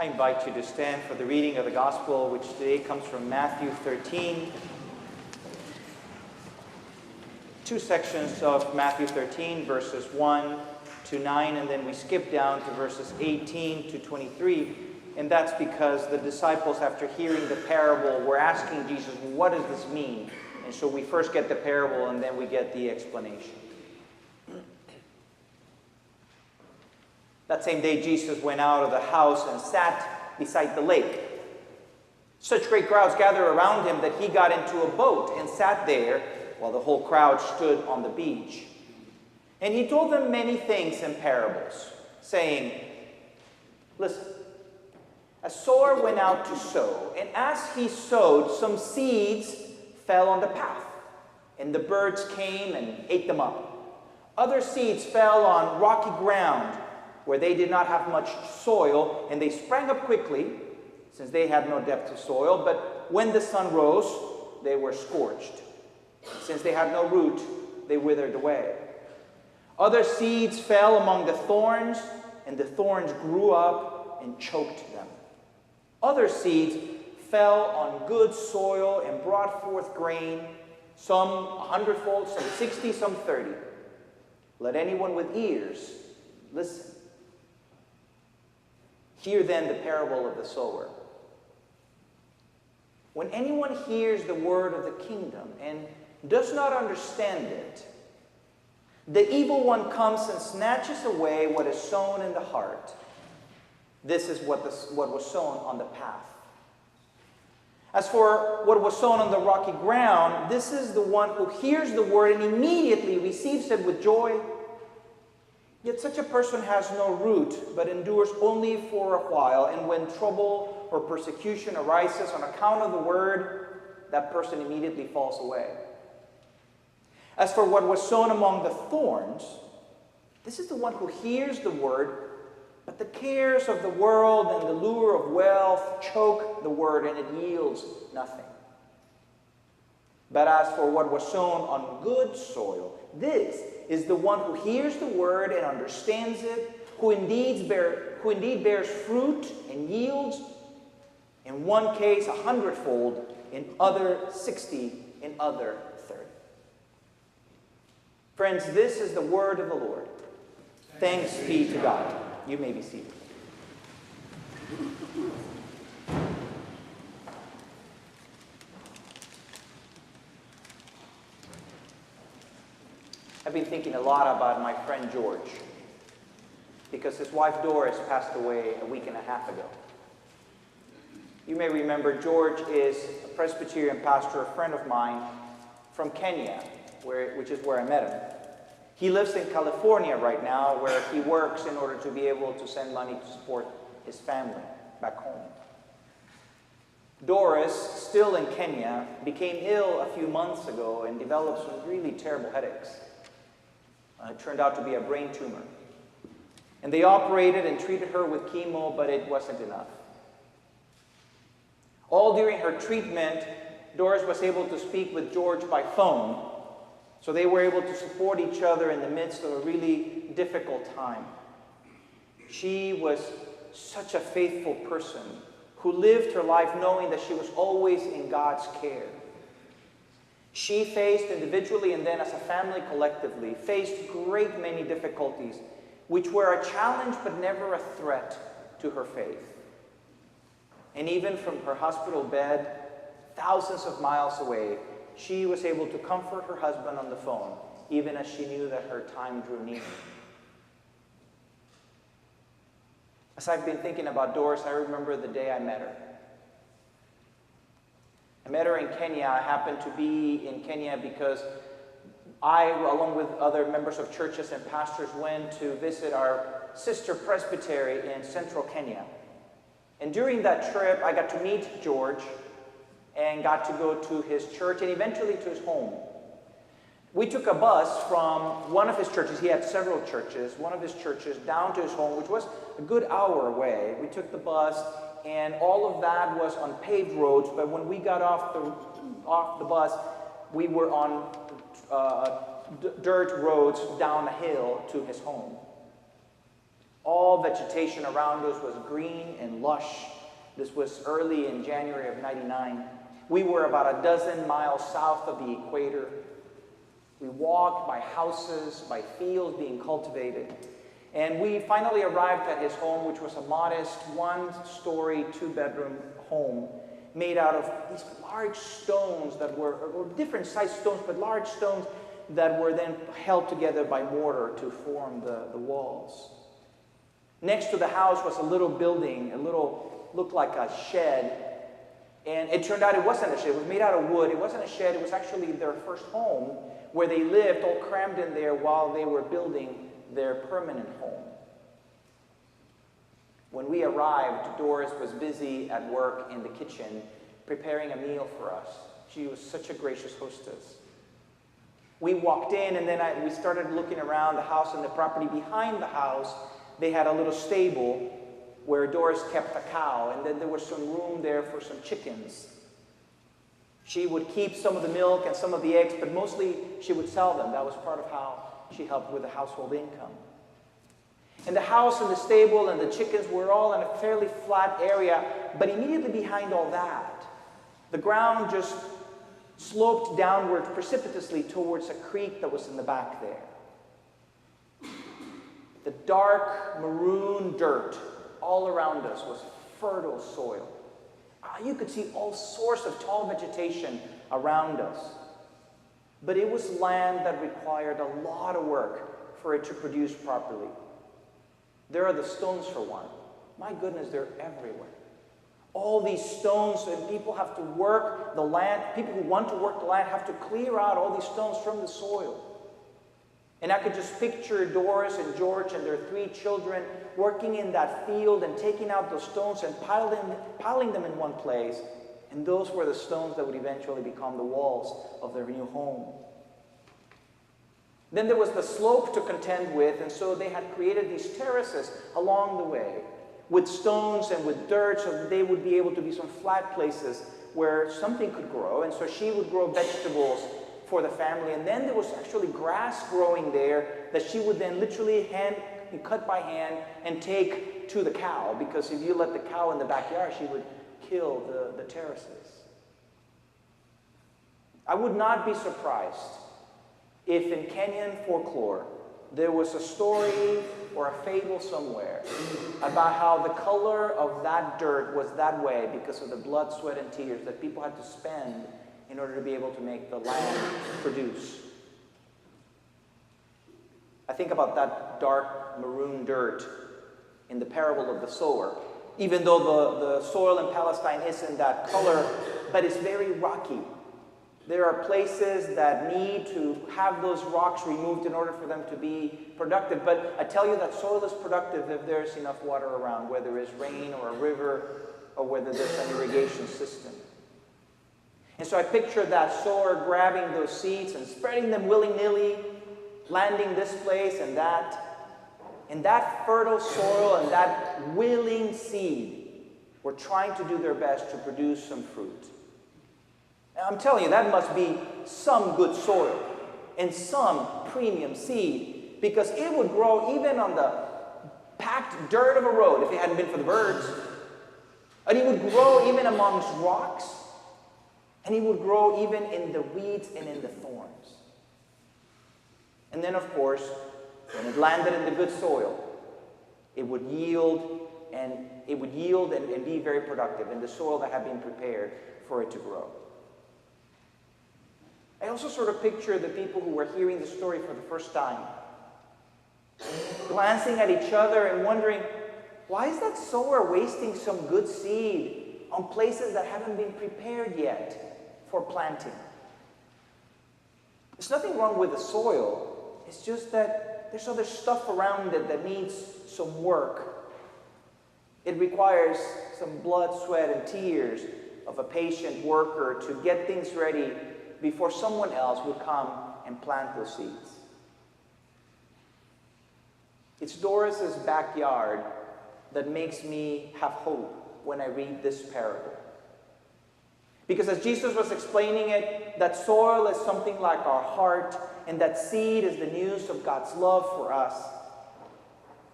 I invite you to stand for the reading of the Gospel, which today comes from Matthew 13. Two sections of Matthew 13, verses 1 to 9, and then we skip down to verses 18 to 23. And that's because the disciples, after hearing the parable, were asking Jesus, what does this mean? And so we first get the parable, and then we get the explanation. That same day, Jesus went out of the house and sat beside the lake. Such great crowds gathered around him that he got into a boat and sat there while the whole crowd stood on the beach. And he told them many things in parables, saying, listen, a sower went out to sow, and as he sowed, some seeds fell on the path, and the birds came and ate them up. Other seeds fell on rocky ground, where they did not have much soil, and they sprang up quickly, since they had no depth of soil. But when the sun rose, they were scorched. Since they had no root, they withered away. Other seeds fell among the thorns, and the thorns grew up and choked them. Other seeds fell on good soil and brought forth grain, some 100-fold, some 60, some 30. Let anyone with ears listen. Hear then the parable of the sower. When anyone hears the word of the kingdom and does not understand it, the evil one comes and snatches away what is sown in the heart. This is what was sown on the path. As for what was sown on the rocky ground, this is the one who hears the word and immediately receives it with joy. Yet such a person has no root, but endures only for a while. And when trouble or persecution arises on account of the word, that person immediately falls away. As for what was sown among the thorns, this is the one who hears the word, but the cares of the world and the lure of wealth choke the word, and it yields nothing. But as for what was sown on good soil, this is the one who hears the word and understands it, who indeed bears fruit and yields, in one case 100-fold, in other 60, in other 30. Friends, this is the word of the Lord. Thanks be to God. You may be seated. I've been thinking a lot about my friend George, because his wife Doris passed away a week and a half ago. You may remember George is a Presbyterian pastor, a friend of mine from Kenya, which is where I met him. He lives in California right now, where he works in order to be able to send money to support his family back home. Doris, still in Kenya, became ill a few months ago and developed some really terrible headaches. It turned out to be a brain tumor. And they operated and treated her with chemo, but it wasn't enough. All during her treatment, Doris was able to speak with George by phone, so they were able to support each other in the midst of a really difficult time. She was such a faithful person who lived her life knowing that she was always in God's care. She faced individually and then as a family collectively, faced great many difficulties, which were a challenge but never a threat to her faith. And even from her hospital bed, thousands of miles away, she was able to comfort her husband on the phone, even as she knew that her time drew near. As I've been thinking about Doris, I remember the day I met her. I met her in Kenya. I happened to be in Kenya because I, along with other members of churches and pastors, went to visit our sister presbytery in central Kenya. And during that trip, I got to meet George and got to go to his church and eventually to his home. We took a bus from one of his churches. He had several churches. One of his churches down to his home, which was a good hour away. We took the bus, and all of that was on paved roads. But when we got off the bus, we were on dirt roads down a hill to his home. All vegetation around us was green and lush. This was early in January of '99. We were about a dozen miles south of the equator. We walked by houses, by fields being cultivated. And we finally arrived at his home, which was a modest one-story, two-bedroom home made out of these large stones that were different sized stones, but large stones that were then held together by mortar to form the walls. Next to the house was a little building, looked like a shed. And it turned out it wasn't a shed. It was made out of wood. It wasn't a shed. It was actually their first home where they lived, all crammed in there while they were building their permanent home. When we arrived, Doris was busy at work in the kitchen preparing a meal for us. She was such a gracious hostess. We walked in, and then we started looking around the house and the property behind the house. They had a little stable where Doris kept a cow, and then there was some room there for some chickens. She would keep some of the milk and some of the eggs, but mostly she would sell them. That was part of how she helped with the household income. And the house and the stable and the chickens were all in a fairly flat area, but immediately behind all that, the ground just sloped downward precipitously towards a creek that was in the back there. The dark maroon dirt all around us was fertile soil. You could see all sorts of tall vegetation around us. But it was land that required a lot of work for it to produce properly. There are the stones for one. My goodness, they're everywhere. All these stones, and people have to work the land. People who want to work the land have to clear out all these stones from the soil. And I could just picture Doris and George and their 3 children working in that field and taking out those stones and piling them in one place. And those were the stones that would eventually become the walls of their new home. Then there was the slope to contend with, and so they had created these terraces along the way with stones and with dirt so that they would be able to be some flat places where something could grow. And so she would grow vegetables for the family. And then there was actually grass growing there that she would then literally cut by hand and take to the cow, because if you let the cow in the backyard, she would kill the terraces. I would not be surprised if in Kenyan folklore there was a story or a fable somewhere about how the color of that dirt was that way because of the blood, sweat, and tears that people had to spend in order to be able to make the land produce. I think about that dark maroon dirt in the parable of the sower. Even though the soil in Palestine isn't that color, but it's very rocky. There are places that need to have those rocks removed in order for them to be productive. But I tell you that soil is productive if there's enough water around, whether it's rain or a river or whether there's an irrigation system. And so I picture that sower grabbing those seeds and spreading them willy-nilly, landing this place and that. And that fertile soil and that willing seed were trying to do their best to produce some fruit. And I'm telling you, that must be some good soil and some premium seed, because it would grow even on the packed dirt of a road if it hadn't been for the birds. And it would grow even amongst rocks. And it would grow even in the weeds and in the thorns. And then, of course, when it landed in the good soil, it would yield and be very productive in the soil that had been prepared for it to grow. I also sort of picture the people who were hearing the story for the first time, glancing at each other and wondering, why is that sower wasting some good seed on places that haven't been prepared yet for planting? There's nothing wrong with the soil. It's just that there's other stuff around it that needs some work. It requires some blood, sweat, and tears of a patient worker to get things ready before someone else would come and plant those seeds. It's Doris's backyard that makes me have hope when I read this parable. Because as Jesus was explaining it, that soil is something like our heart, and that seed is the news of God's love for us.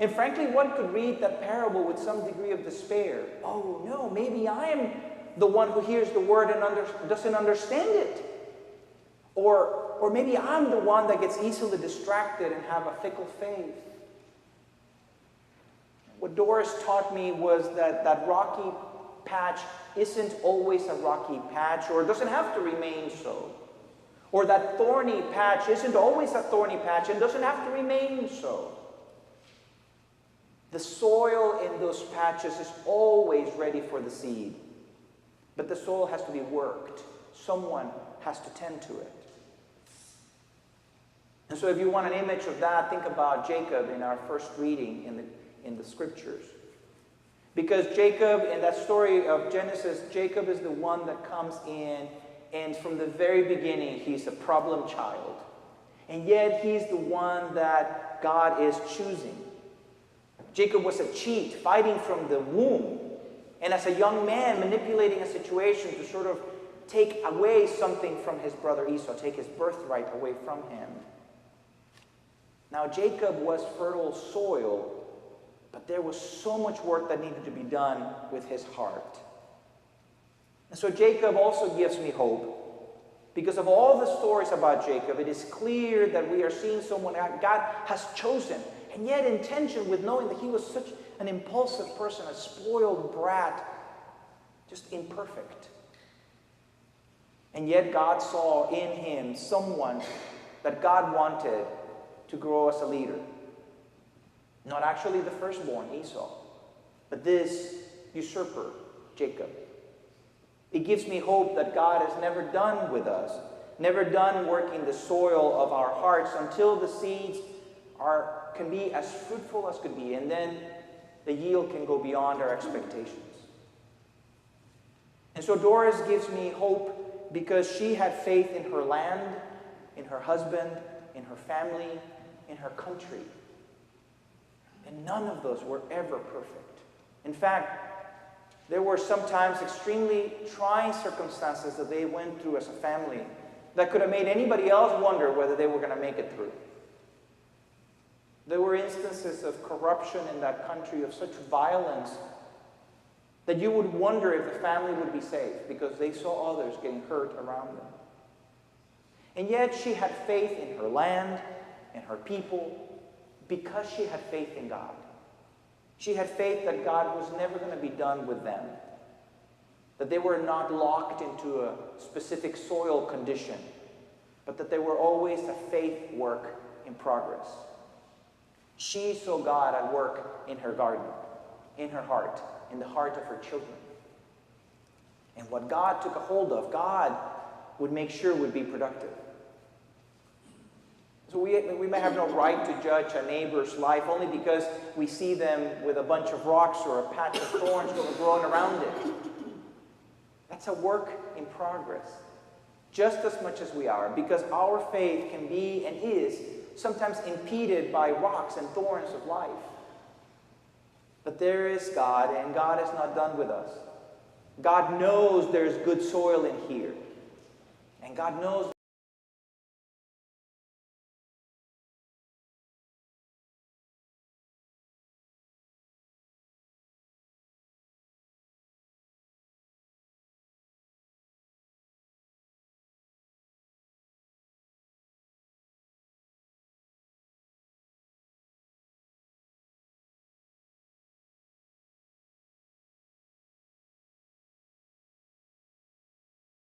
And frankly, one could read that parable with some degree of despair. Oh no, maybe I am the one who hears the word and doesn't understand it. Or maybe I'm the one that gets easily distracted and have a fickle faith. What Doris taught me was that rocky patch isn't always a rocky patch, or doesn't have to remain so. Or that thorny patch isn't always a thorny patch and doesn't have to remain so. The soil in those patches is always ready for the seed. But the soil has to be worked. Someone has to tend to it. And so if you want an image of that, think about Jacob in our first reading in the scriptures. Because Jacob, in that story of Genesis, Jacob is the one that comes in, and from the very beginning, he's a problem child. And yet, he's the one that God is choosing. Jacob was a cheat, fighting from the womb. And as a young man, manipulating a situation to sort of take away something from his brother Esau, take his birthright away from him. Now, Jacob was fertile soil, but there was so much work that needed to be done with his heart. And so Jacob also gives me hope. Because of all the stories about Jacob, it is clear that we are seeing someone that God has chosen, and yet in tension with knowing that he was such an impulsive person, a spoiled brat, just imperfect. And yet God saw in him someone that God wanted to grow as a leader. Not actually the firstborn, Esau, but this usurper, Jacob. It gives me hope that God is never done with us, never done working the soil of our hearts until the seeds can be as fruitful as could be, and then the yield can go beyond our expectations. And so Doris gives me hope because she had faith in her land, in her husband, in her family, in her country. And none of those were ever perfect. In fact, there were sometimes extremely trying circumstances that they went through as a family that could have made anybody else wonder whether they were going to make it through. There were instances of corruption in that country, of such violence, that you would wonder if the family would be safe because they saw others getting hurt around them. And yet she had faith in her land and her people because she had faith in God. She had faith that God was never going to be done with them, that they were not locked into a specific soil condition, but that they were always a faith work in progress. She saw God at work in her garden, in her heart, in the heart of her children. And what God took a hold of, God would make sure would be productive. So we may have no right to judge a neighbor's life only because we see them with a bunch of rocks or a patch of thorns growing around it. That's a work in progress, just as much as we are, because our faith can be and is sometimes impeded by rocks and thorns of life. But there is God, and God is not done with us. God knows there's good soil in here. And God knows